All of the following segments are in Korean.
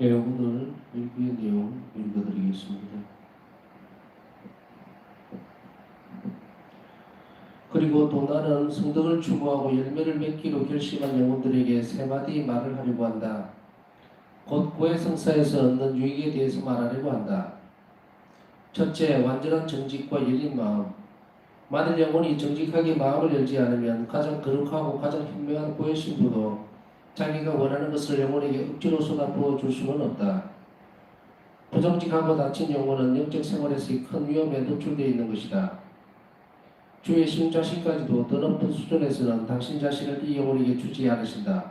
네, 오늘 일기의 내용 읽어드리겠습니다. 그리고 또 나는 성덕을 추구하고 열매를 맺기로 결심한 영혼들에게 세 마디 말을 하려고 한다. 곧 고해성사에서 얻는 유익에 대해서 말하려고 한다. 첫째, 완전한 정직과 열린 마음. 만일 영혼이 정직하게 마음을 열지 않으면 가장 거룩하고 가장 현명한 고해 신부도 자기가 원하는 것을 영혼에게 억지로 쏟아부어 줄 수는 없다. 부정직하고 다친 영혼은 영적 생활에서의 큰 위험에 노출되어 있는 것이다. 주 예수님 자신까지도 더 높은 수준에서는 당신 자신을 이 영혼에게 주지 않으신다.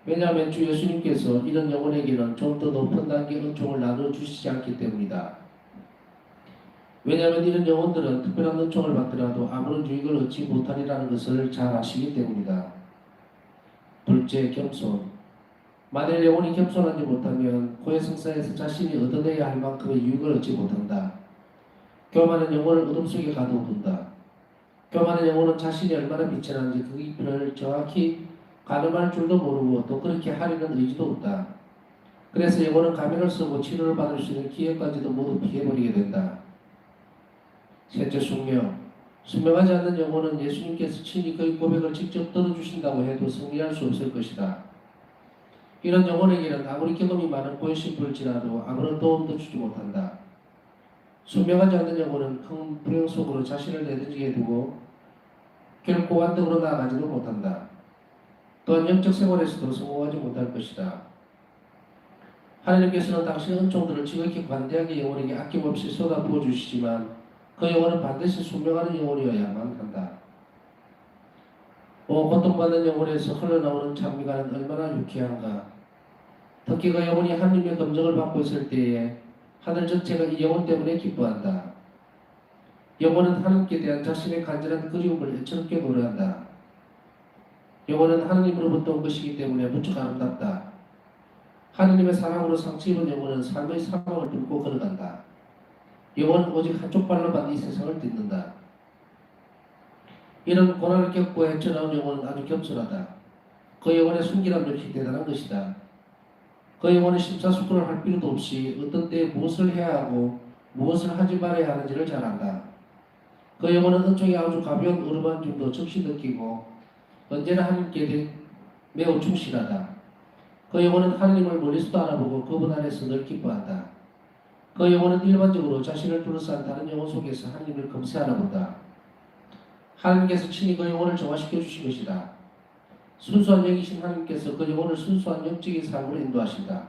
왜냐하면 주 예수님께서 이런 영혼에게는 좀 더 높은 단계의 은총을 나눠주시지 않기 때문이다. 왜냐하면 이런 영혼들은 특별한 은총을 받더라도 아무런 유익을 얻지 못하리라는 것을 잘 아시기 때문이다. 둘째, 겸손. 만일 영혼이 겸손하지 못하면 고해성사에서 자신이 얻어내야 할 만큼의 유익을 얻지 못한다. 교만한 영혼을 어둠 속에 가둬둔다. 교만한 영혼은 자신이 얼마나 비천한지 그 깊이를 정확히 가늠할 줄도 모르고 또 그렇게 하려는 의지도 없다. 그래서 영혼은 가면을 쓰고 치료를 받을 수 있는 기회까지도 모두 피해버리게 된다. 셋째, 숙명. 숙명하지 않는 영혼은 예수님께서 친히 그의 고백을 직접 들어주신다고 해도 승리할 수 없을 것이다. 이런 영혼에게는 아무리 경험이 많은 고해신부일지라도 아무런 도움도 주지 못한다. 숙명하지 않는 영혼은 큰 불행 속으로 자신을 내던지게 두고 결코 완등으로 나아가지도 못한다. 또한 영적 생활에서도 성공하지 못할 것이다. 하나님께서는 당신의 은총들을 지극히 관대하게 영혼에게 아낌없이 쏟아부어 주시지만 그 영혼은 반드시 숙명하는 영혼이어야만 한다. 고통받는 영혼에서 흘러나오는 찬미가는 얼마나 유쾌한가. 특히 그 영혼이 하나님의 검정을 받고 있을 때에 하늘 전체가 이 영혼 때문에 기뻐한다. 영혼은 하나님께 대한 자신의 간절한 그리움을 애처롭게 노래한다. 영혼은 하나님으로부터 온 것이기 때문에 무척 아름답다. 하나님의 사랑으로 상처 입은 영혼은 삶의 사망을 뚫고 걸어간다. 영혼은 오직 한쪽 발로만 이 세상을 딛는다. 이런 고난을 겪고 헤쳐나온 영혼은 아주 겸손하다. 그 영혼의 순기란 역시 대단한 것이다. 그 영혼은 심사숙고를 할 필요도 없이 어떤 때에 무엇을 해야 하고 무엇을 하지 말아야 하는지를 잘 안다. 그 영혼은 은총이 아주 가벼운 어루만짐도 즉시 느끼고 언제나 하나님께 매우 충실하다. 그 영혼은 하나님을 멀리서도 알아보고 그분 안에서 늘 기뻐한다. 그 영혼은 일반적으로 자신을 둘러싼 다른 영혼 속에서 하나님을 금세 알아본다. 하나님께서 친히 그 영혼을 정화시켜 주신 것이다. 순수한 영이신 하나님께서 그 영혼을 순수한 영적인 삶으로 인도하신다.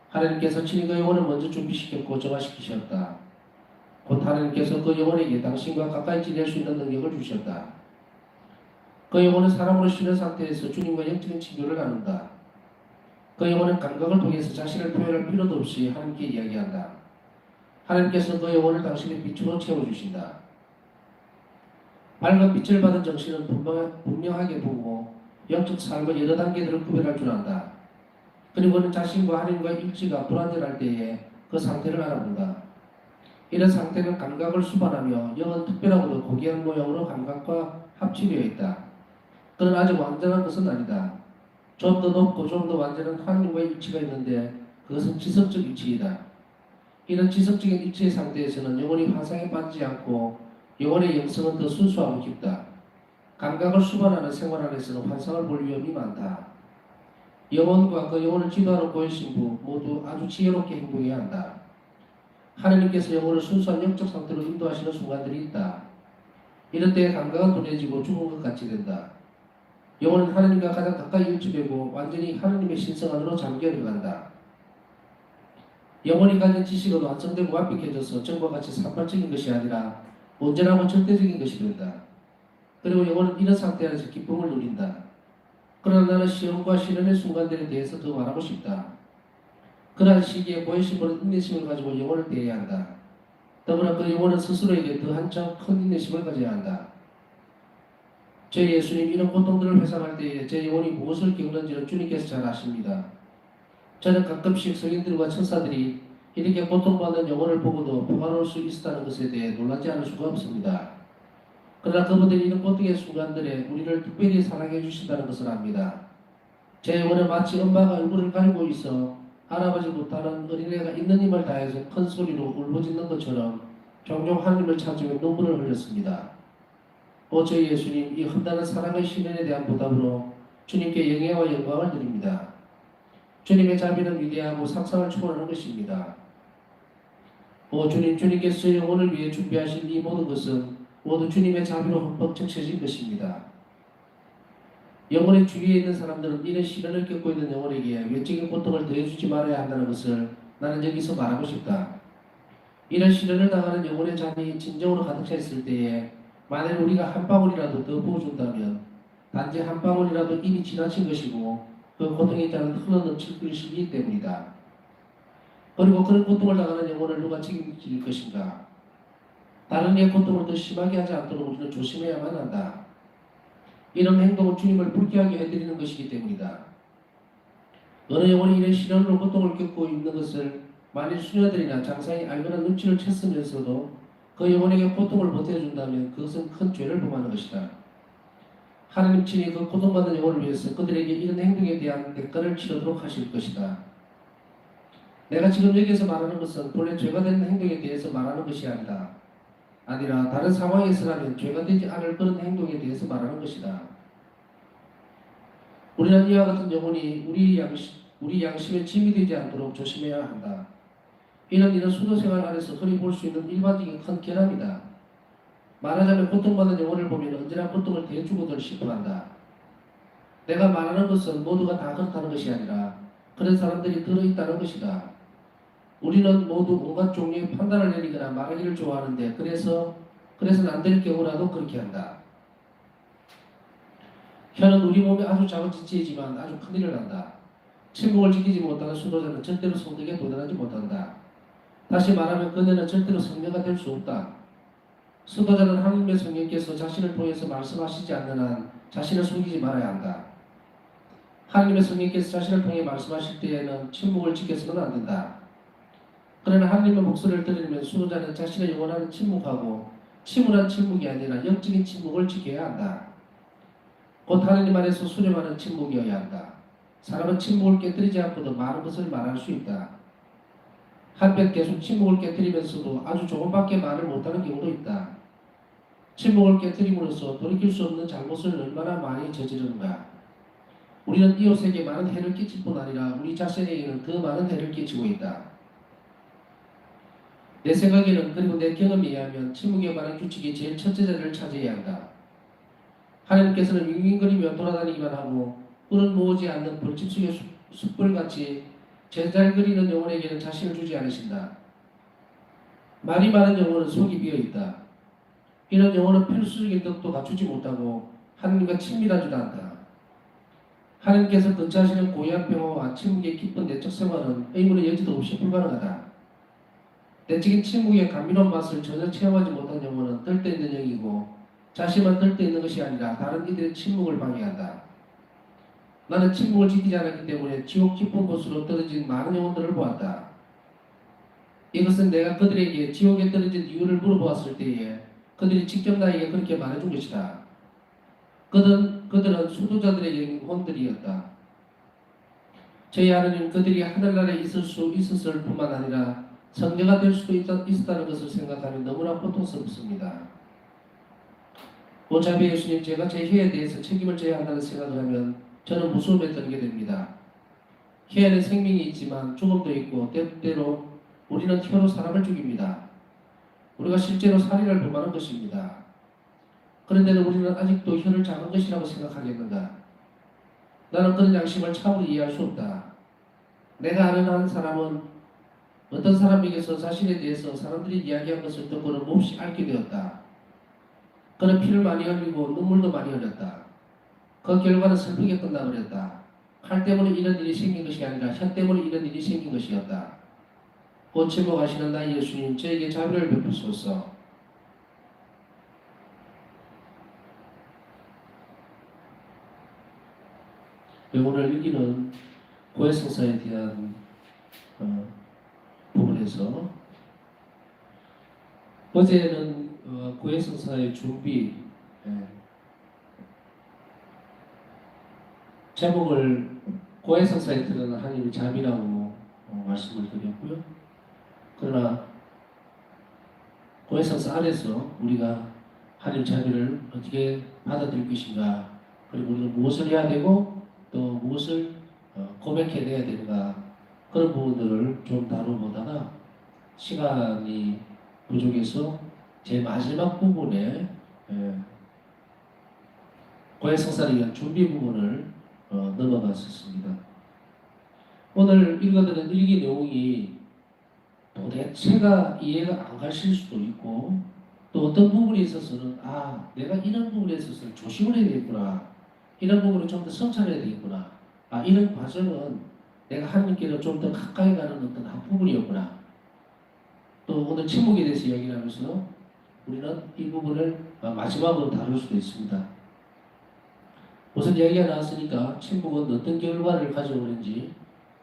하나님께서 친히 그 영혼을 먼저 준비시켰고 정화시키셨다. 곧 하나님께서 그 영혼에게 당신과 가까이 지낼 수 있는 능력을 주셨다. 그 영혼은 사람으로 쉬는 상태에서 주님과 영적인 친교를 나눈다. 그 영혼은 감각을 통해서 자신을 표현할 필요도 없이 하나님께 이야기한다. 하나님께서 그 영혼을 당신의 빛으로 채워주신다. 밝은 빛을 받은 정신은 분명하게 보고 영적 삶의 여러 단계들을 구별할 줄 안다. 그리고는 자신과 하나님과의 일치가 불완전할 때에 그 상태를 알아본다. 이런 상태는 감각을 수반하며 영은 특별하고도 고귀한 모양으로 감각과 합치되어 있다. 그는 아직 완전한 것은 아니다. 좀 더 높고 좀 더 완전한 하나님과의 일치가 있는데 그것은 지성적 일치이다. 이런 지성적인 일치의 상태에서는 영혼이 환상에 빠지지 않고 영혼의 영성은 더 순수하고 깊다. 감각을 수반하는 생활 안에서는 환상을 볼 위험이 많다. 영혼과 그 영혼을 지도하는 고해신부 모두 아주 지혜롭게 행동해야 한다. 하나님께서 영혼을 순수한 영적 상태로 인도하시는 순간들이 있다. 이런 때에 감각은 둔해지고 죽은 것 같이 된다. 영혼은 하나님과 가장 가까이 일치되고 완전히 하나님의 신성 안으로 잠겨 들어간다. 영혼이 가진 지식은 완성되고 완벽해져서 전과 같이 산발적인 것이 아니라 온전하고 절대적인 것이 된다. 그리고 영혼은 이런 상태 안에서 기쁨을 누린다. 그러나 나는 시험과 시련의 순간들에 대해서 더 말하고 싶다. 그러한 시기에 고해신부는 인내심을 가지고 영혼을 대해야 한다. 더불어 그 영혼은 스스로에게 더 한층 큰 인내심을 가져야 한다. 제 예수님 이런 고통들을 회상할 때에 제 영혼이 무엇을 겪는지는 주님께서 잘 아십니다. 저는 가끔씩 성인들과 천사들이 이렇게 고통받는 영혼을 보고도 평화로울 수 있었다는 것에 대해 놀라지 않을 수가 없습니다. 그러나 그분들이 이런 고통의 순간들에 우리를 특별히 사랑해 주신다는 것을 압니다. 제 영혼에 마치 엄마가 얼굴을 가리고 있어 알아보지 못하는 어린애가 있는 힘을 다해서 큰 소리로 울부짖는 것처럼 종종 하나님을 찾으며 눈물을 흘렸습니다. 오 저희 예수님, 이 험난한 사랑의 시련에 대한 보답으로 주님께 영예와 영광을 드립니다. 주님의 자비는 위대하고 상상을 초월하는 것입니다. 오 주님, 주님께서 영혼을 위해 준비하신 이 모든 것은 모두 주님의 자비로 흠뻑 적셔진 것입니다. 영혼의 주위에 있는 사람들은 이런 시련을 겪고 있는 영혼에게 외적인 고통을 더해주지 말아야 한다는 것을 나는 여기서 말하고 싶다. 이런 시련을 당하는 영혼의 잔이 진정으로 가득 차 있을 때에 만일 우리가 한 방울이라도 더 부어준다면 단지 한 방울이라도 이미 지나친 것이고 그 고통의 잔은 흘러넘칠 것이기 때문이다. 그리고 그런 고통을 당하는 영혼을 누가 책임질 것인가? 다른 이의 고통을 더 심하게 하지 않도록 우리는 조심해야만 한다. 이런 행동은 주님을 불쾌하게 해드리는 것이기 때문이다. 어느 영혼이 이런 시련으로 고통을 겪고 있는 것을 만일 수녀들이나 장사이 알거나 눈치를 챘으면서도 그 영혼에게 고통을 보태준다면 그것은 큰 죄를 범하는 것이다. 하나님 친히 그 고통받는 영혼을 위해서 그들에게 이런 행동에 대한 대가를 치르도록 하실 것이다. 내가 지금 여기서 말하는 것은 본래 죄가 되는 행동에 대해서 말하는 것이 아니라 다른 상황에서라면 죄가 되지 않을 그런 행동에 대해서 말하는 것이다. 우리는 이와 같은 영혼이 우리 양심에 짐이 되지 않도록 조심해야 한다. 이런 수도생활 안에서 흔히 볼 수 있는 일반적인 큰 결함이다. 말하자면 고통받는 영혼을 보면 언제나 고통을 대주고들 싶어한다. 내가 말하는 것은 모두가 다 그렇다는 것이 아니라 그런 사람들이 들어있다는 것이다. 우리는 모두 온갖 종류의 판단을 내리거나 말하기를 좋아하는데 그래서는 안 될 경우라도 그렇게 한다. 혀는 우리 몸에 아주 작은 지체이지만 아주 큰일을 한다. 침묵을 지키지 못하는 수도자는 절대로 성덕에 도달하지 못한다. 다시 말하면 그녀는 절대로 성녀가 될 수 없다. 수도자는 하나님의 성령께서 자신을 통해서 말씀하시지 않는 한 자신을 숨기지 말아야 한다. 하나님의 성령께서 자신을 통해 말씀하실 때에는 침묵을 지켜서는 안 된다. 그러나 하나님의 목소리를 들으면 수도자는 자신의 영원한 침묵하고 침울한 침묵이 아니라 영적인 침묵을 지켜야 한다. 곧 하나님 안에서 수렴하는 침묵이어야 한다. 사람은 침묵을 깨뜨리지 않고도 많은 것을 말할 수 있다. 한편 계속 침묵을 깨뜨리면서도 아주 조금밖에 말을 못하는 경우도 있다. 침묵을 깨뜨림으로써 돌이킬 수 없는 잘못을 얼마나 많이 저지르는가. 우리는 이웃에게 많은 해를 끼칠 뿐 아니라 우리 자신에게는 더 많은 해를 끼치고 있다. 내 생각에는 그리고 내 경험에 의하면 침묵에 관한 규칙이 제일 첫째 자리를 차지해야 한다. 하나님께서는 윙윙거리며 돌아다니기만 하고 꿀은 모으지 않는 벌집 속의 숯불같이 제잘거리는 영혼에게는 자신을 주지 않으신다. 말이 많은 영혼은 속이 비어있다. 이런 영혼은 필수적인 덕도 갖추지 못하고 하나님과 친밀하지도 않다. 하나님께서 근처하시는 고요한 평화와 침묵의 깊은 내적 생활은 의문의 여지도 없이 불가능하다. 내적인 침묵의 감미로운 맛을 전혀 체험하지 못한 영혼은 떨떠있는 영이고 자신만 떨떠있는 것이 아니라 다른 이들의 침묵을 방해한다. 나는 침묵을 지키지 않았기 때문에 지옥 깊은 곳으로 떨어진 많은 영혼들을 보았다. 이것은 내가 그들에게 지옥에 떨어진 이유를 물어보았을 때에 그들이 직접 나에게 그렇게 말해준 것이다. 그들은 수도자들의 영혼들이었다. 저희 하나님 그들이 하늘나라에 있었을 뿐만 아니라 성녀가 될 수도 있었다는 것을 생각하면 너무나 고통스럽습니다. 오자비 예수님, 제가 제 혀에 대해서 책임을 져야 한다는 생각을 하면 저는 무서움에 떨게 됩니다. 혀에는 생명이 있지만 죽음도 있고 때때로 우리는 혀로 사람을 죽입니다. 우리가 실제로 살인을 범하는 것입니다. 그런데도 우리는 아직도 혀를 작은 것이라고 생각하겠는가? 나는 그런 양심을 참으로 이해할 수 없다. 내가 아는 한 사람은 어떤 사람에게서 자신에 대해서 사람들이 이야기한 것을 듣고는 몹시 앓게 되었다. 그는 피를 많이 흘리고 눈물도 많이 흘렸다. 그 결과는 슬프게 끝나버렸다. 칼 때문에 이런 일이 생긴 것이 아니라 혀 때문에 이런 일이 생긴 것이었다. 곧 침묵하시는 나의 예수님, 저에게 자비를 베푸소서. 오늘 읽기는 고해성사에 대한 부분에서 어제는 고해성사의 준비, 제목을 고해성사에 드러난 하나님의 자비라고 말씀을 드렸고요. 그러나 고해성사 안에서 우리가 하나님 자비를 어떻게 받아들일 것인가, 그리고 우리는 무엇을 해야 되고 또 무엇을 고백해내야 되는가, 그런 부분들을 좀 다뤄보다가 시간이 부족해서 제 마지막 부분에 고해성사를 위한 준비 부분을 넘어갔었습니다. 오늘 읽어드린 일기 내용이 도대체가 이해가 안 가실 수도 있고, 또 어떤 부분에 있어서는 내가 이런 부분에 있어서 조심을 해야 되겠구나, 이런 부분을 좀 더 성찰해야 되겠구나, 이런 과정은 내가 하나님께로 좀 더 가까이 가는 어떤 한 부분이었구나. 또 오늘 침묵에 대해서 이야기를 하면서 우리는 이 부분을 마지막으로 다룰 수도 있습니다. 우선 이야기가 나왔으니까 침묵은 어떤 결과를 가져오는지,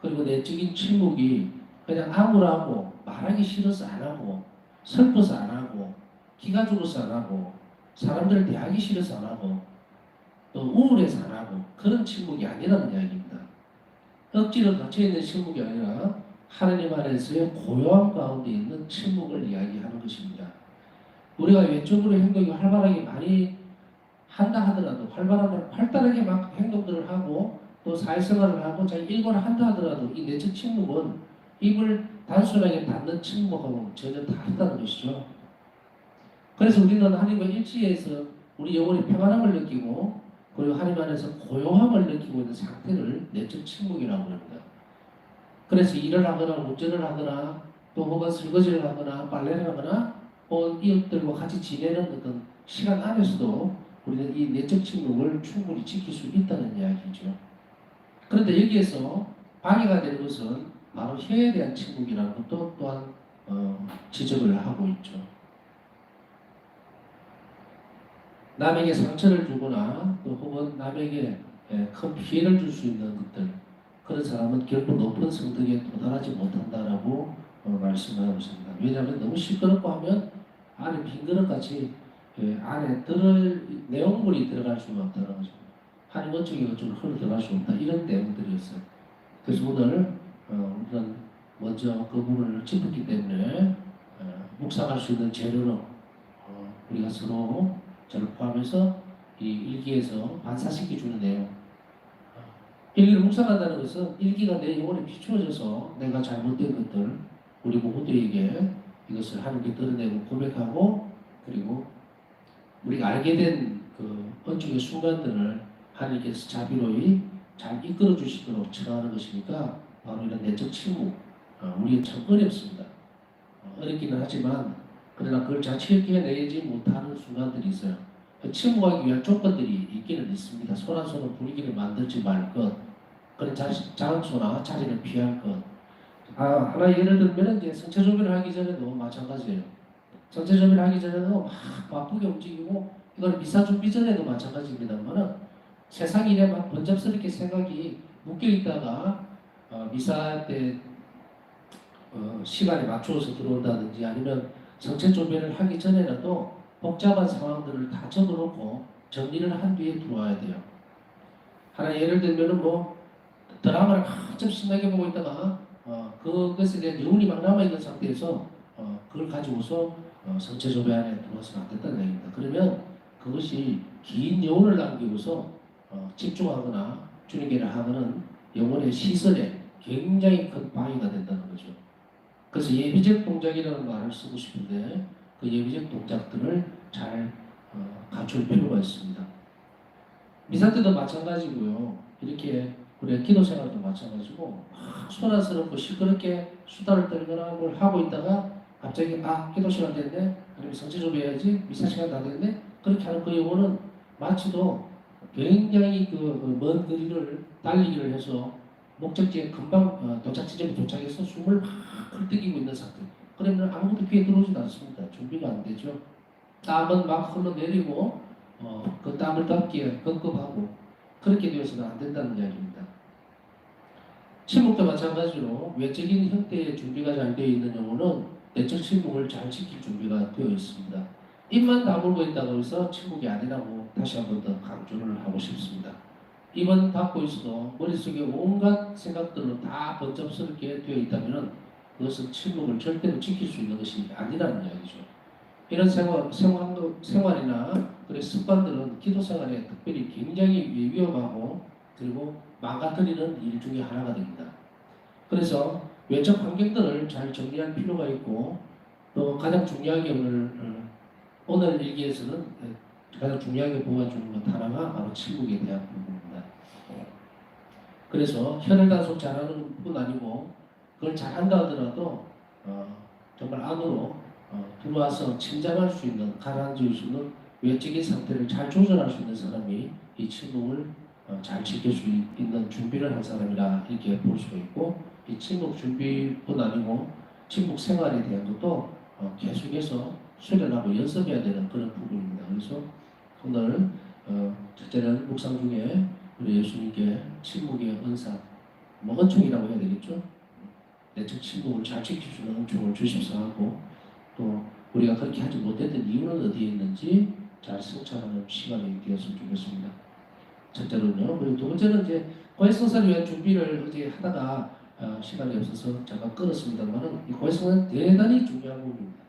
그리고 내적인 침묵이 그냥 아무라고 말하기 싫어서 안 하고, 슬퍼서 안 하고, 기가 죽어서 안 하고, 사람들을 대하기 싫어서 안 하고, 또 우울해서 안 하고, 그런 침묵이 아니라는 이야기입니다. 억지로 갇혀있는 침묵이 아니라 하나님 안에서의 고요함 가운데 있는 침묵을 이야기하는 것입니다. 우리가 외적으로 행동이 활발하게 많이 한다 하더라도, 활발하게 막 행동들을 하고 또 사회생활을 하고 자기 일과를 한다 하더라도 이 내적 침묵은 입을 단순하게 닫는 침묵하고 전혀 다르다는 것이죠. 그래서 우리는 하나님과 일치해서 우리 영혼이 평안함을 느끼고, 그리고 하나님 안에서 고요함을 느끼고 있는 상태를 내적 침묵이라고 합니다. 그래서 일을 하거나 운전을 하거나 또 혹은 설거지를 하거나 빨래를 하거나 이웃들과 같이 지내는 어떤 시간 안에서도 우리는 이 내적 침묵을 충분히 지킬 수 있다는 이야기죠. 그런데 여기에서 방해가 되는 것은 바로 혀에 대한 침묵이라는 것도 또한 지적을 하고 있죠. 남에게 상처를 주거나 또 혹은 남에게 큰 피해를 줄 수 있는 것들, 그런 사람은 결코 높은 성덕에 도달하지 못한다라고 말씀하고 있습니다. 왜냐하면 너무 시끄럽고 하면 안에 빈 그릇같이 안에 내용물이 들어갈 수가 없다는 거죠. 한 어쩌기 어쩌고 흘러 들어갈 수 없다, 이런 내용들이었어요. 그래서 오늘 우리는 먼저 그 부분을 짚었기 때문에 묵상할 수 있는 재료로 우리가 서로 저를 포함해서 이 일기에서 반사시켜 주는 내용, 일기를 묵상한다는 것은 일기가 내 영혼에 비추어져서 내가 잘못된 것들 우리 모두에게 이것을 하나님께 드러내고 고백하고, 그리고 우리가 알게 된 그 언축의 순간들을 하나님께서 자비로이 잘 이끌어 주시도록 청하는 것이니까 바로 이런 내적 침묵, 우리가 참 어렵습니다. 어렵기는 하지만 그러나 그걸 잘 체크해내지 못하는 순간들이 있어요. 침묵하기 위한 조건들이 있기는 있습니다. 소란스러운 분위기를 만들지 말 것, 그런 장소나 자리를 피할 것. 하나 예를 들면 이제 성체 조별을 하기 전에도 마찬가지예요. 성체 조별을 하기 전에도 막 바쁘게 움직이고, 이건 미사 준비 전에도 마찬가지입니다만은 세상 일에 막 번잡스럽게 생각이 묶여 있다가 미사 때 시간에 맞추어서 들어온다든지, 아니면 성체 조별을 하기 전에라도 복잡한 상황들을 다 적어놓고 정리를 한 뒤에 들어와야 돼요. 하나 예를 들면은 드라마를 한참 신나게 보고 있다가 그것에 대한 여운이 막 남아있는 상태에서 그걸 가지고서 성체 조배 안에 들어와서는 안 된다는 얘기입니다. 그러면 그것이 긴 여운을 남기고서 집중하거나 주님께를 하는 영혼의 시선에 굉장히 큰 방해가 된다는 거죠. 그래서 예비적 동작이라는 말을 쓰고 싶은데 그 예비적 동작들을 잘 갖출 필요가 있습니다. 미사 때도 마찬가지고요. 이렇게 우리가 기도 생활도 마찬가지고 소란스럽고 시끄럽게 수다를 떨거나 뭘 하고 있다가 갑자기 기도 시간 됐네, 아니면 성체 좀 해야지, 미사 시간 다 됐네, 그렇게 하는 그 영혼은 마치도 굉장히 그 먼 거리를 달리기를 해서 목적지에 금방 도착 지점에 도착해서 숨을 막 헐떡이고 있는 상태. 그러면 아무것도 귀에 들어오지도 않습니다. 준비가 안 되죠. 땀은 막 흘러내리고 그 땀을 닦기에 급급하고, 그렇게 되어서는 안 된다는 이야기입니다. 침묵도 마찬가지로 외적인 형태의 준비가 잘 되어 있는 영혼은 내적 침묵을 잘 지킬 준비가 되어 있습니다. 입만 다물고 있다고 해서 침묵이 아니라고 다시 한 번 더 강조를 하고 싶습니다. 입은 닫고 있어도 머릿속에 온갖 생각들로 다 번잡스럽게 되어 있다면 그것은 침묵을 절대로 지킬 수 있는 것이 아니라는 이야기죠. 이런 생활이나 그런 습관들은 기도 생활에 특별히 굉장히 위험하고 그리고 망가뜨리는 일 중에 하나가 됩니다. 그래서 외적 환경들을 잘 정리할 필요가 있고 또 가장 중요하게 오늘 일기에서는 가장 중요하게 보여주는 것 하나가 바로 침묵에 대한 부분입니다. 그래서 혀를 단속 잘하는 뿐 아니고 그걸 잘한다 하더라도 정말 안으로 들어와서 침잠할 수 있는, 가라앉을 수 있는 외적인 상태를 잘 조절할 수 있는 사람이 이 침묵을 잘 지킬 수 있는 준비를 한 사람이라 이렇게 볼 수가 있고, 이 침묵 준비뿐 아니고 침묵 생활에 대한 것도 계속해서 수련하고 연습해야 되는 그런 부분입니다. 그래서 오늘 첫째는 묵상 중에 우리 예수님께 침묵의 은사, 뭐 은총이라고 해야 되겠죠? 내적 침묵을 잘 지킬 수 있는 은총을 주십사 하고, 또 우리가 그렇게 하지 못했던 이유는 어디에 있는지 잘 성찰하는 시간이 되었으면 좋겠습니다. 첫째로는요. 그리고 두 번째는 이제 고해성사를 위한 준비를 어제 하다가 시간이 없어서 잠깐 끊었습니다만은 이 고해성사는 대단히 중요한 부분입니다.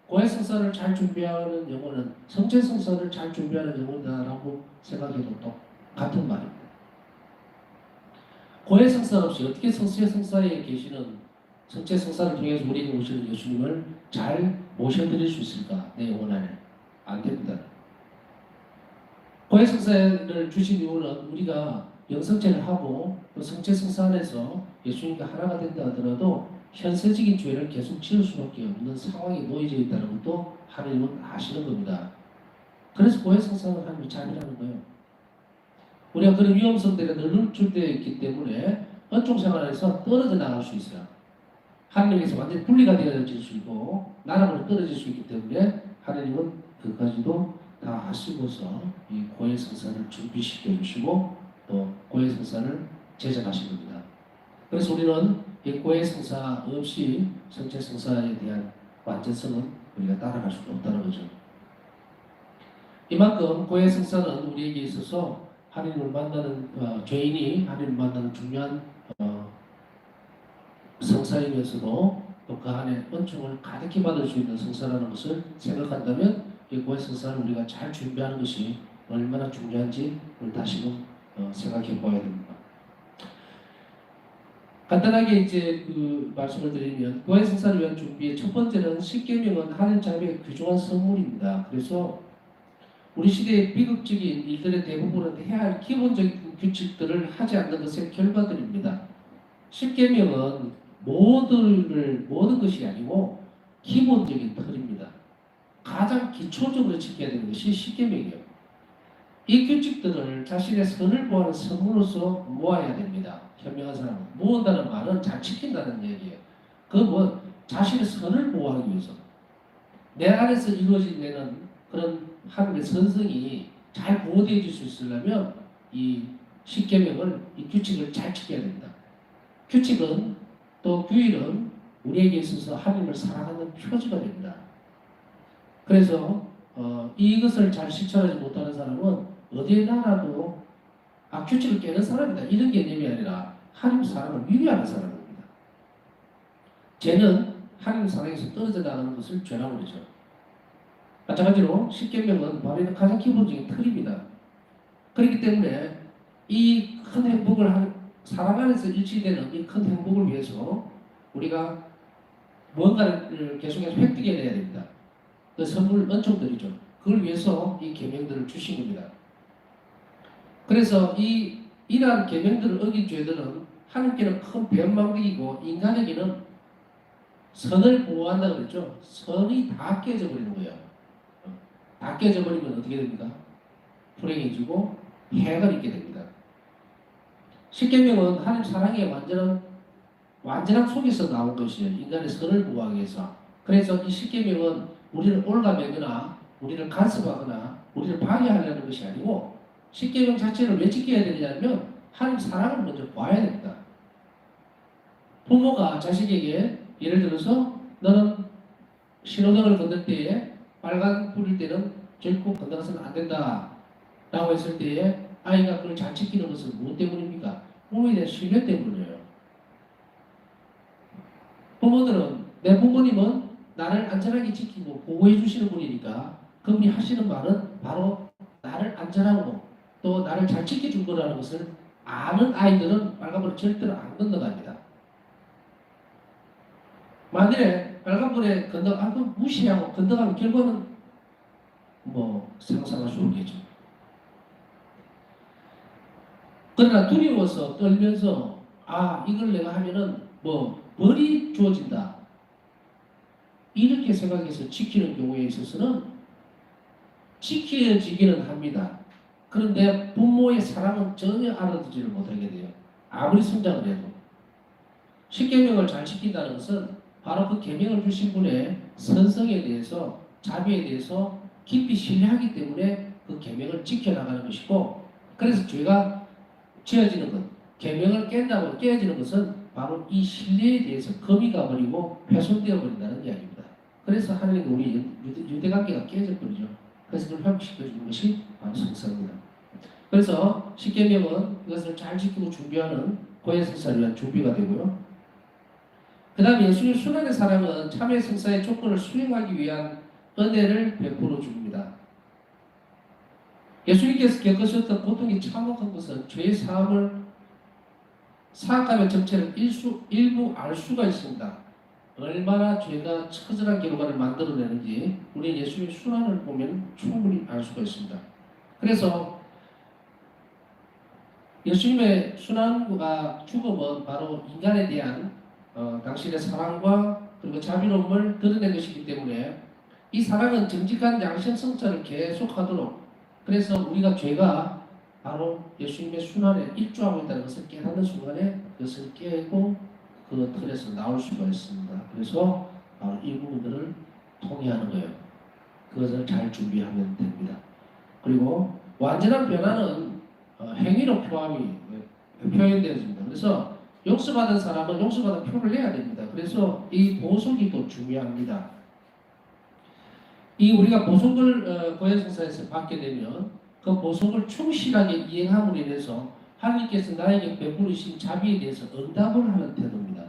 고해성사를 잘 준비하는 영혼은 성체성사를 잘 준비하는 영혼이다라고 생각해도 또 같은 말입니다. 고해성사 없이 어떻게 성체성사에 계시는 성체성사를 통해서 우리에게 오시는 예수님을 잘 모셔드릴 수 있을까? 내 영혼 안에. 안 됩니다. 고해성사를 주신 이유는 우리가 영성체를 하고 또 성체성사 안에서 예수님과 하나가 된다 하더라도 현세적인 죄를 계속 지을 수밖에 없는 상황에 놓여져 있다는 것도 하나님은 아시는 겁니다. 그래서 고해성사를 하나님이 잘이라는 거예요. 우리가 그런 위험성들에 늘 노출되어 있기 때문에 헌종 생활에서 떨어져 나갈 수 있어요. 하나님에서 완전히 분리가 되어질 수 있고 나라로 떨어질 수 있기 때문에 하나님은 그까지도 다 아시고서 이 고해성사를 준비시켜 주시고 또 고해성사를 제작하신 겁니다. 그래서 우리는 이 고해성사 없이 성체성사에 대한 완전성은 우리가 따라갈 수가 없다는 거죠. 이만큼 고해성사는 우리에게 있어서 하나님을 만나는 죄인이 하나님을 만나는 중요한 성사이면서도 또 그 안에 은총을 가득히 받을 수 있는 성사라는 것을 생각한다면 이 고해성사를 우리가 잘 준비하는 것이 얼마나 중요한지 다시금 생각해 보아야 됩니다. 간단하게 이제 그 말씀을 드리면 고해성사를 위한 준비의 첫 번째는 십계명은 하늘 자비의 귀중한 선물입니다. 그래서 우리 시대의 비극적인 일들의 대부분은 해야 할 기본적인 규칙들을 하지 않는 것의 결과들입니다. 십계명은 모든 것이 아니고 기본적인 틀입니다. 가장 기초적으로 지켜야 되는 것이 십계명이에요. 이 규칙들을 자신의 선을 보하는 선물로서 모아야 됩니다. 현명한 사람은 모은다는 말은 잘 지킨다는 얘기예요. 그 자신의 선을 보호하기 위해서 내 안에서 이루어지는 그런 하나님의 선성이 잘 보호되어질 수 있으려면 이 십계명을 이 규칙을 잘 지켜야 됩니다. 규칙은 또 규율은 우리에게 있어서 하나님을 사랑하는 표지가 됩니다. 그래서 이것을 잘 실천하지 못하는 사람은 어디에 나라도 규칙을 깨는 사람이다 이런 개념이 아니라 하나님 사랑을 위배하는 사람입니다. 죄는 하나님 사랑에서 떨어져 나가는 것을 죄라고 그러죠. 마찬가지로 십계명은 바로 가장 기본적인 틀입니다. 그렇기 때문에 이 큰 행복을 사랑 안에서 일치되는 이 큰 행복을 위해서 우리가 무언가를 계속해서 획득해야 됩니다. 그 선물 은총들이죠. 그걸 위해서 이 계명들을 주신 겁니다. 그래서 이러한 계명들을 어긴 죄들은 하나님께는 큰 변망이고 인간에게는 선을 보호한다고 그랬죠. 선이 다 깨져 버리는 거예요. 다 깨져 버리면 어떻게 됩니까? 불행해지고 해가 있게 됩니다. 십계명은 하나님 사랑의 완전한 속에서 나온 것이에요. 인간의 선을 보호하기 위해서. 그래서 이 십계명은 우리를 올가매거나 우리를 간섭하거나 우리를 방해하려는 것이 아니고 십계명 자체를 왜 지켜야 되냐면 하나님 사랑을 먼저 보아야 됩니다. 부모가 자식에게 예를 들어서 너는 신호등을 건널 때에 빨간 불일 때는 결코 건너서는 안 된다 라고 했을 때에 아이가 그걸 잘 지키는 것은 무엇 때문입니까? 부모에 대한 신뢰 때문이에요. 부모들은 내 부모님은 나를 안전하게 지키고 보호해 주시는 분이니까 그분이 하시는 말은 바로 나를 안전하고 또 나를 잘 지켜줄 거라는 것을 아는 아이들은 빨간불에 절대로 안 건너갑니다. 만일에 빨간불에 무시하고 건너가면 결과는 상상할 수 없겠죠. 그러나 두려워서 떨면서 이걸 내가 하면은 벌이 주어진다 이렇게 생각해서 지키는 경우에 있어서는 지켜지기는 합니다. 그런데 부모의 사랑은 전혀 알아듣지를 못하게 돼요. 아무리 성장을 해도. 십계명을 잘 지킨다는 것은 바로 그 계명을 주신 분의 선성에 대해서 자비에 대해서 깊이 신뢰하기 때문에 그 계명을 지켜나가는 것이고, 그래서 죄가 지어지는 것, 계명을 깬다고 깨어지는 것은 바로 이 신뢰에 대해서 금이 가버리고 훼손되어 버린다는 이야기입니다. 그래서 하나님과 우리 유대관계가 깨져 버리죠. 그래서 그걸 회복시켜주는 것이 바로 성사입니다. 그래서 십계명은 이것을 잘 지키고 준비하는 고해 성사를 위한 준비가 되고요. 그 다음에 예수님 순환의 사랑은 참회 성사의 조건을 수행하기 위한 은혜를 베풀어 줍니다. 예수님께서 겪으셨던 고통이 참혹한 것은 죄의 사함을 사악함의 정체를 일부 알 수가 있습니다. 얼마나 죄가 처절한 결과를 만들어내는지 우리 예수님의 순환을 보면 충분히 알 수가 있습니다. 그래서 예수님의 순환과 죽음은 바로 인간에 대한 당신의 사랑과 그리고 자비로움을 드러낸 것이기 때문에 이 사랑은 정직한 양심성찰을 계속하도록, 그래서 우리가 죄가 바로 예수님의 순환에 일조하고 있다는 것을 깨닫는 순간에 그것을 깨고 그 틀에서 나올 수가 있습니다. 그래서 바로 이 부분들을 통해하는 거예요. 그것을 잘 준비하면 됩니다. 그리고 완전한 변화는 행위로 표현되어집니다. 그래서 용서받은 사람은 용서받은 표를 내야 됩니다. 그래서 이 보석이 또 중요합니다. 이 우리가 보석을 고해성사에서 받게 되면 그 보석을 충실하게 이행함으로 인해서 하나님께서 나에게 베푸르신 자비에 대해서 응답을 하는 태도입니다.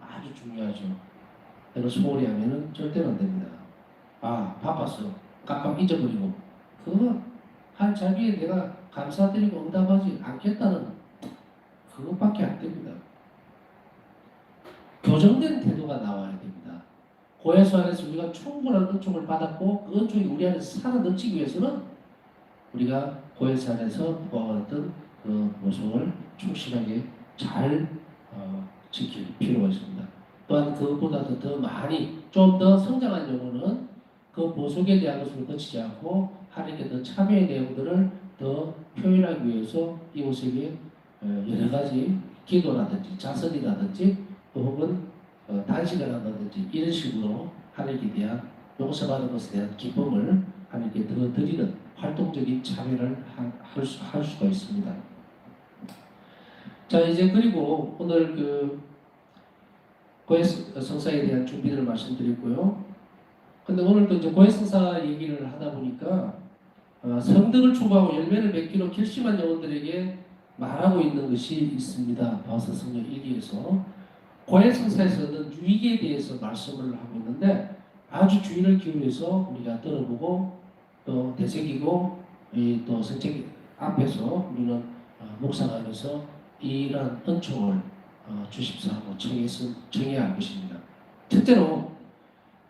아주 중요하죠. 내가 소홀히 하면은 절대로 안 됩니다. 바빴어. 깜빡 잊어버리고 그 한 자비에 내가 감사드리고 응답하지 않겠다는 그것밖에 안 됩니다. 교정된 태도가 나와야 됩니다. 고해서 안에서 우리가 충분한 은총을 받았고 그 은총이 우리 안에서 살아 넘치기 위해서는 우리가 고해서 안에서 보았던 그 보석을 충실하게 잘 지킬 필요가 있습니다. 또한 그것보다도 더 많이 좀 더 성장한 영혼은 그 보석에 대한 것을 거치지 않고 하나님께 더 참여의 내용들을 더 표현하기 위해서 이곳에게 여러 가지 기도라든지 자선이라든지 또 혹은 단식을 한다든지 이런 식으로 하나님께 대한 용서받은 것에 대한 기쁨을 하나님께 더 드리는 활동적인 참여를 할 수가 있습니다. 자, 이제 그리고 오늘 그 고해성사에 대한 준비를 말씀드렸고요. 근데 오늘도 이제 고해성사 얘기를 하다 보니까 성덕을 추구하고 열매를 맺기로 결심한 영혼들에게 말하고 있는 것이 있습니다. 바오서 성경 1기에서 고해성사에서 얻은 유익에 대해서 말씀을 하고 있는데 아주 주의를 기울여서 우리가 들어보고 또 되새기고 또 성책 앞에서 우리는 묵상하면서 이러한 은총을 주십사 하고 청해야 할 것입니다. 첫째로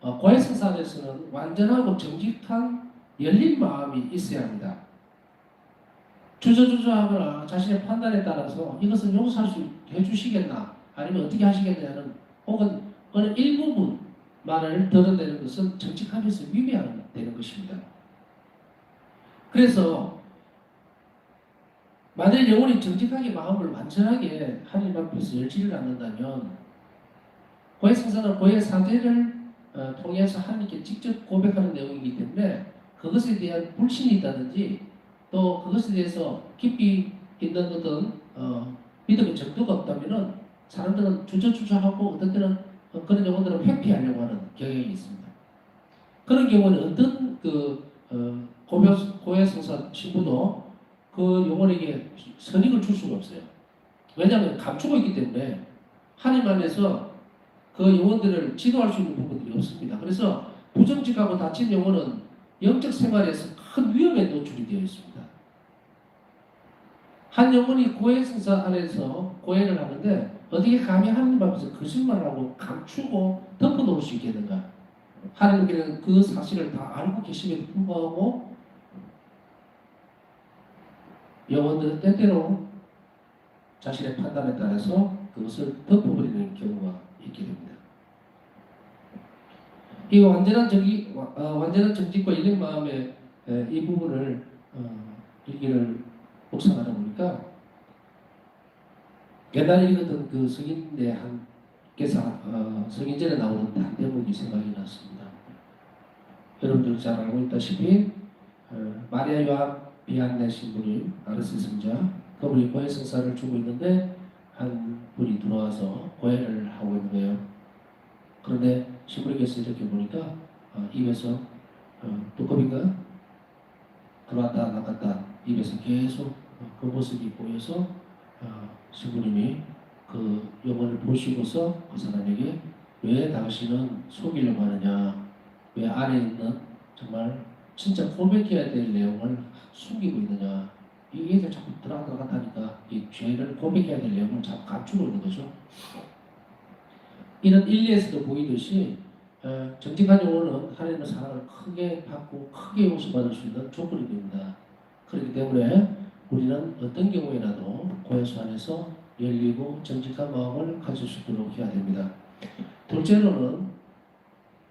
고해성사 안에서는 완전하고 정직한 열린 마음이 있어야 합니다. 주저주저하거나 자신의 판단에 따라서 이것은 용서할 수 해주시겠나 아니면 어떻게 하시겠냐는 혹은 어느 일부분만을 드러내는 것은 정직하면서 위배되는 것입니다. 그래서 만약 영혼이 정직하게 마음을 완전하게 하나님 앞에서 열지를 않는다면 고해성사는 고해 사제를 통해서 하나님께 직접 고백하는 내용이기 때문에 그것에 대한 불신이 있다든지 또 그것에 대해서 깊이 있는 어떤 믿음의 정도가 없다면은 사람들은 주저주저하고 어떤 때는 그런 영혼들은 회피하려고 하는 경향이 있습니다. 그런 경우는 어떤 고해성사 신부도 그 영혼에게 선익을 줄 수가 없어요. 왜냐하면 감추고 있기 때문에 하나님 안에서 그 영혼들을 지도할 수 있는 부분들이 없습니다. 그래서 부정직하고 다친 영혼은 영적 생활에서 큰 위험에 노출이 되어 있습니다. 한 영혼이 고해 성사 안에서 고해를 하는데 어떻게 감히 하나님 앞에서 거짓말하고 감추고 덮어놓을 수 있겠는가? 하나님께는 그 사실을 다 알고 계심에도 불구하고 영혼들은 때때로 자신의 판단에 따라서 그것을 덮어버리는 경우가 있게 됩니다. 이 완전한 정직과 일행 마음의 이 부분을 일기를 묵상하다 보니까 옛날에 읽었던 그 성인의 한께서 성인전에 나오는 한 대목이 생각이 났습니다. 여러분들 잘 알고 있다시피 마리아 요한 비안네 신부님 아르스 성자 그분이 고해 성사를 주고 있는데 한 분이 들어와서 고해를 하고 있는 거예요. 그런데 신부님께서 이렇게 보니까 입에서 두꺼비가 들어왔다 나갔다 입에서 계속 그 모습이 보여서 신부님이 그 영혼을 보시고서 그 사람에게 왜 당신은 속이려고 하느냐, 왜 안에 있는 정말 진짜 고백해야 될 내용을 숨기고 있느냐, 이게 자꾸 들어갔다 하니까 이 죄를 고백해야 될 내용을 자꾸 감추고 있는 거죠. 이런 일리에서도 보이듯이 정직한 영혼은 하나님의 사랑을 크게 받고 크게 용서받을 수 있는 조건이 됩니다. 그렇기 때문에 우리는 어떤 경우에라도 고해수 안에서 열리고 정직한 마음을 가질 수 있도록 해야 됩니다. 둘째로는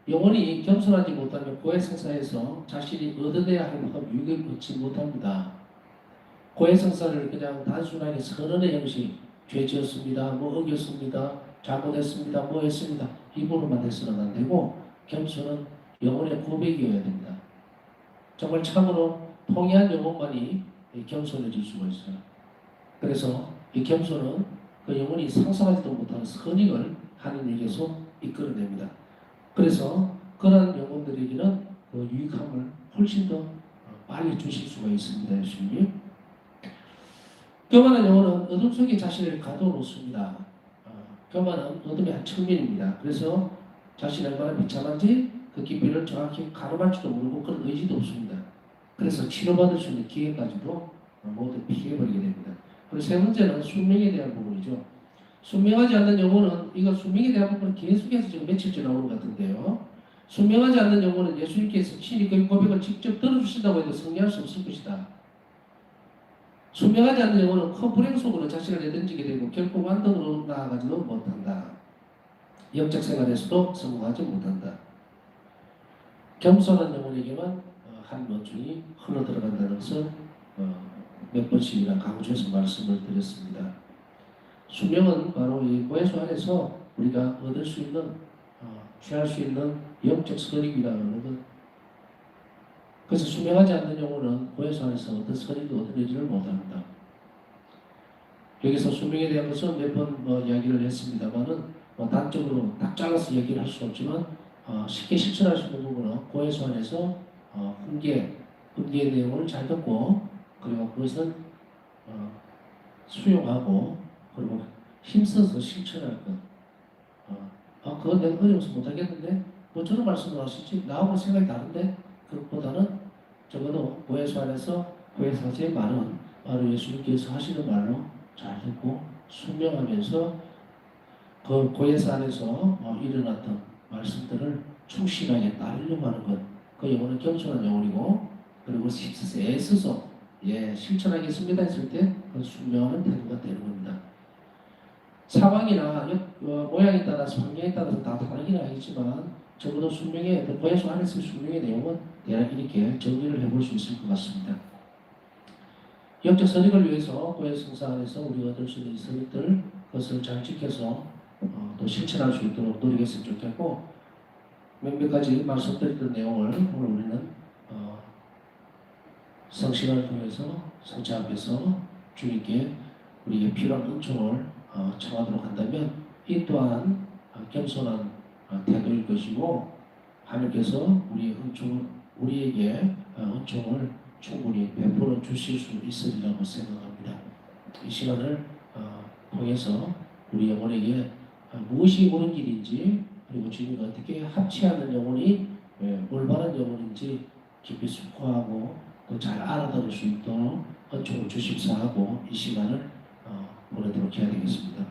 영혼이 겸손하지 못하면 고해 성사에서 자신이 얻어내야 할 만큼 유익을 얻지 못합니다. 고해 성사를 그냥 단순하게 선언의 형식, 죄 지었습니다, 뭐 어겼습니다, 잘못했습니다, 뭐 했습니다, 입으로만 해서는 안 되고 겸손은 영혼의 고백이어야 됩니다. 정말 참으로 통해한 영혼만이 겸손해질 수가 있어요. 그래서 이 겸손은 그 영혼이 상상하지도 못하는 선익을 하나님에게서 이끌어냅니다. 그래서 그런 영혼들에게는 그 유익함을 훨씬 더 빨리 주실 수가 있습니다. 예수님이. 교만한 영혼은 어둠 속에 자신을 가둬놓습니다. 교만은 어둠의 한 측면입니다. 그래서 자신이 얼마나 비참한지 그 깊이를 정확히 가늠할지도 모르고 그런 의지도 없습니다. 그래서 치료받을 수 있는 기회까지도 모두 피해버리게 됩니다. 그리고 세 번째는 순명에 대한 부분이죠. 순명하지 않는 영혼은 이거 순명에 대한 부분은 계속해서 지금 며칠째 나오는 것 같은데요. 순명하지 않는 영혼은 예수님께서 친히 그 고백을 직접 들어주신다고 해도 승리할 수 없을 것이다. 순명하지 않는 영혼은 큰 불행 속으로 자신을 내던지게 되고 결코 완등으로 나아가지도 못한다. 영적 생활에서도 성공하지 못한다. 겸손한 영혼에게만 한 원중이 흘러들어간다는 것을 몇 번씩이나 강조해서 말씀을 드렸습니다. 수명은 바로 이 고해수 안에서 우리가 얻을 수 있는 취할 수 있는 영적 선익이라는 것. 그래서 수명하지 않는 영혼은 고해수 안에서 어떤 선익도 얻어내지를 못합니다. 여기서 수명에 대한 것은 몇 번 이야기를 했습니다만은 단적으로 딱 잘라서 얘기를 할 수 없지만 쉽게 실천할 수 있는 부분은 고해수 안에서 훈계의 내용을 잘 듣고 그리고 그것을 수용하고 그리고 힘써서 실천할 것. 그건 내가 어려워서 못하겠는데 뭐 저런 말씀을 하시지 나하고 생각이 다른데 그것보다는 적어도 고해수 안에서 고해사제의 말은 바로 예수님께서 하시는 말로 잘 듣고 순명하면서 그 고해사 안에서 일어났던 말씀들을 충실하게 따르려고 하는 것. 그 영혼은 겸손한 영혼이고 그리고 애써서 실천하겠습니다 했을 때 그 순명하는 태도가 되는 겁니다. 상황이나 모양에 따라서 환경에 따라서 다 다르긴 하겠지만 적어도 순명의 고해수 안에서 순명의 내용은 대략 이렇게 정리를 해볼 수 있을 것 같습니다. 영적 선익을 위해서 고해 성사 안에서 우리가 얻을 수 있는 선익들 그것을 잘 지켜서 또 실천할 수 있도록 노력했으면 좋겠고 몇몇 가지 말씀드렸던 내용을 오늘 우리는 성신을 통해서 성체 앞에서 주님께 우리에게 필요한 은총을 청하도록 한다면 이 또한 겸손한 태도일 것이고 하나님께서 우리에게 은총을 충분히 베풀어 주실 수 있으리라고 생각합니다. 이 시간을 통해서 우리 영혼에게 무엇이 옳은 길인지, 그리고 주님과 어떻게 합치하는 영혼이 올바른 영혼인지 깊이 숙고하고 또 잘 알아들을 수 있도록 은총을 주십사 하고 이 시간을 보내도록 해야 되겠습니다.